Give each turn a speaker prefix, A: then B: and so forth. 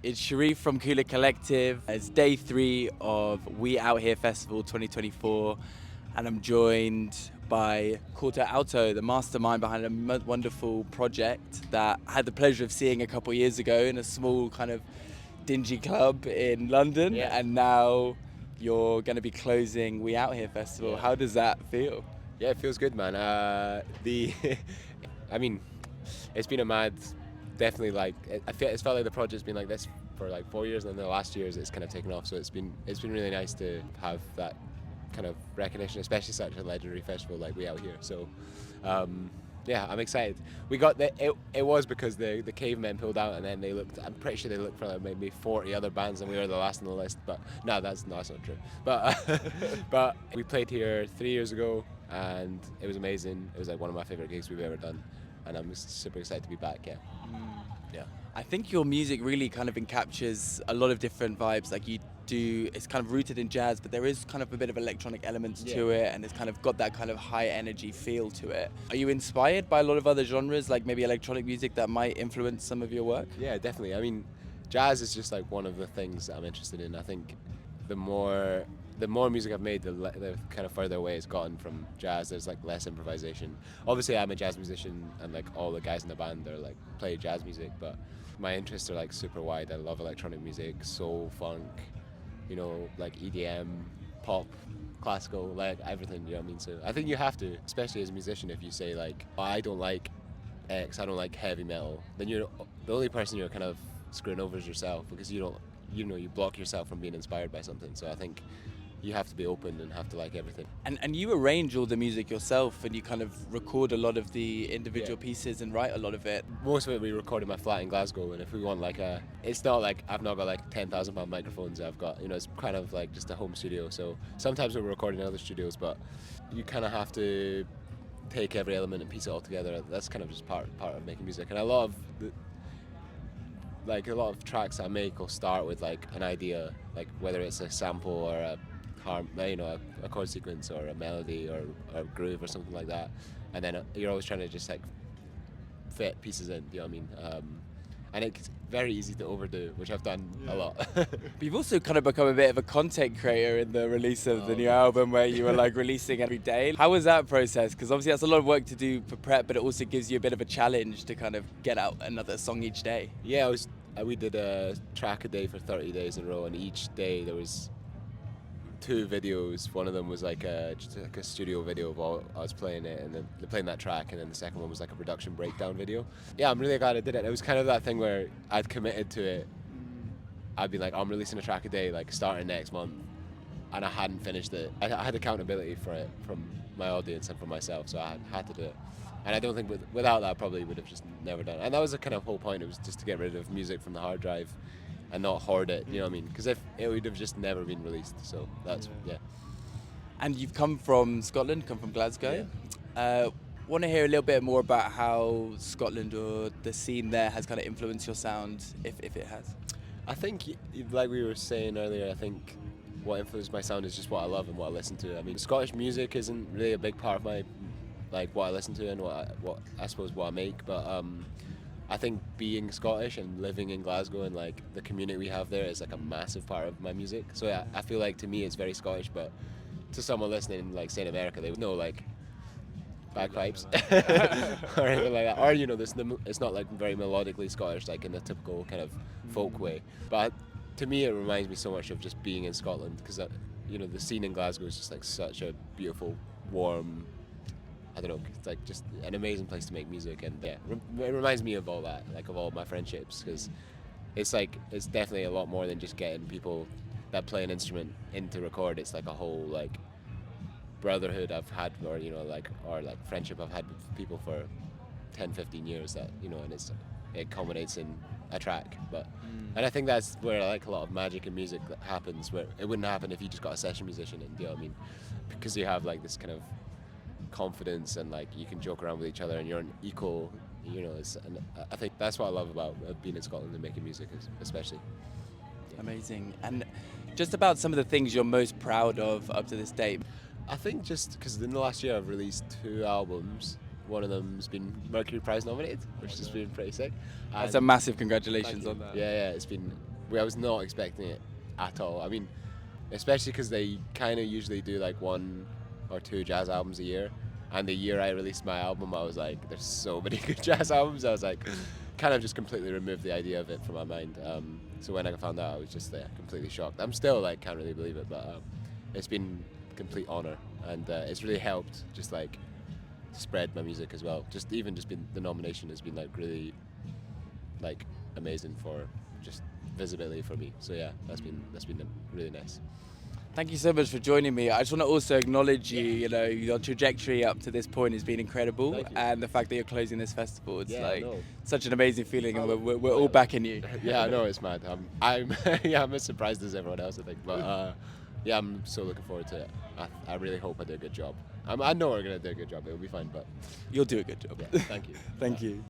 A: It's Sharif from KULA Collective. It's day 3 of We Out Here Festival 2024, and I'm joined by corto.alto, the mastermind behind a wonderful project that I had the pleasure of seeing a couple years ago in a small kind of dingy club in London, and now you're going to be closing We Out Here Festival.
B: Yeah.
A: How does that feel?
B: Yeah, it feels good, man. I mean, it's been a mad, definitely like it's felt like the project's been like this for like 4 years, and then the last years it's kind of taken off. So it's been really nice to have that kind of recognition, especially such a legendary festival like We Out Here. So, yeah, I'm excited. We got it was because the Cavemen pulled out, and then they looked. I'm pretty sure they looked for like maybe 40 other bands, and we were the last on the list. But no, that's not true. But but we played here 3 years ago, and it was amazing. It was like one of my favorite gigs we've ever done, and I'm super excited to be back. Yeah. Yeah.
A: I think your music really kind of encaptures a lot of different vibes. Like you do, it's kind of rooted in jazz, but there is kind of a bit of electronic elements to it, and it's kind of got that kind of high energy feel to it. Are you inspired by a lot of other genres, like maybe electronic music, that might influence some of your work?
B: Yeah, definitely. I mean, jazz is just like one of the things that I'm interested in. I think the more music I've made, the kind of further away it's gotten from jazz. There's like less improvisation. Obviously, I'm a jazz musician, and like all the guys in the band are like play jazz music, but my interests are like super wide. I love electronic music, soul, funk, you know, like EDM, pop, classical, like everything. You know what I mean? So I think you have to, especially as a musician, if you say like, oh, I don't like X, I don't like heavy metal, then you're the only person you're kind of screwing over is yourself, because you block yourself from being inspired by something. So I think you have to be open and have to like everything.
A: And you arrange all the music yourself, and you kind of record a lot of the individual pieces and write a lot of it.
B: Most of it we record in my flat in Glasgow, and if we want like it's not like I've not got like 10,000 pound microphones. I've got, it's kind of like just a home studio. So sometimes we're recording in other studios, but you kind of have to take every element and piece it all together. That's kind of just part of making music. And a lot of tracks I make will start with like an idea, like whether it's a sample or a chord sequence or a melody or a groove or something like that, and then you're always trying to just like fit pieces in. You know what I mean? And it's very easy to overdo, which I've done a lot.
A: But you've also kind of become a bit of a content creator in the release of the new album, where you were like releasing every day. How was that process? Because obviously that's a lot of work to do for prep, but it also gives you a bit of a challenge to kind of get out another song each day.
B: Yeah, we did a track a day for 30 days in a row, and each day there was 2 videos. One of them was like just like a studio video of all I was playing it, and then playing that track, and then the second one was like a production breakdown video. Yeah, I'm really glad I did it. It was kind of that thing where I'd committed to it. I'd be like, I'm releasing a track a day, like starting next month, and I hadn't finished it. I had accountability for it from my audience and from myself, so I had to do it. And I don't think without that I probably would have just never done it. And that was the kind of whole point. It was just to get rid of music from the hard drive and not hoard it, you know what I mean? Because if it would have just never been released. So that's, yeah.
A: And you've come from Scotland, come from Glasgow. Want to hear a little bit more about how Scotland or the scene there has kind of influenced your sound, if it has?
B: I think, like we were saying earlier, I think what influenced my sound is just what I love and what I listen to. I mean, Scottish music isn't really a big part of my, like, what I listen to and what I make, but I think being Scottish and living in Glasgow and like the community we have there is like a massive part of my music. So yeah, I feel like to me it's very Scottish, but to someone listening, like say in America, they would know like bagpipes or anything like that. Or it's not like very melodically Scottish, like in the typical kind of folk way. But to me, it reminds me so much of just being in Scotland, because the scene in Glasgow is just like such a beautiful, warm, I don't know, it's like just an amazing place to make music. And yeah, it reminds me of all that, like of all my friendships, because it's definitely a lot more than just getting people that play an instrument in to record. It's like a whole like brotherhood I've had, or friendship I've had with people for 10-15 years, that and it culminates in a track. But and I think that's where like a lot of magic in music that happens, where it wouldn't happen if you just got a session musician in, you know what I mean? Because you have like this kind of confidence, and like you can joke around with each other, and you're an equal, and I think that's what I love about being in Scotland and making music, especially.
A: Amazing. And just about some of the things you're most proud of up to this date.
B: I think just because in the last year I've released 2 albums. One of them's been Mercury Prize nominated, which has been pretty sick.
A: That's a massive congratulations on that.
B: Yeah, it's been I was not expecting it at all. I mean, especially because they kind of usually do like 1 or 2 jazz albums a year. And the year I released my album, I was like, there's so many good jazz albums. I was like, kind of just completely removed the idea of it from my mind. So when I found out, I was just completely shocked. I'm still like, can't really believe it, but it's been a complete honor. And it's really helped just like spread my music as well. Just been the nomination has been like really like amazing for just visibility for me. So yeah, that's been really nice.
A: Thank you so much for joining me. I just want to also acknowledge you. You know, your trajectory up to this point has been incredible,
B: Thank you.
A: and the fact that you're closing this festival, it's
B: Yeah, I know.
A: such an amazing feeling, and we're all backing you.
B: Yeah, I know, it's mad. I'm yeah, I'm as surprised as everyone else, I think. But yeah, I'm so looking forward to it. I really hope I do a good job. I know we're gonna do a good job. It'll be fine, but
A: You'll do a good job.
B: yeah, thank you.
A: Thank you.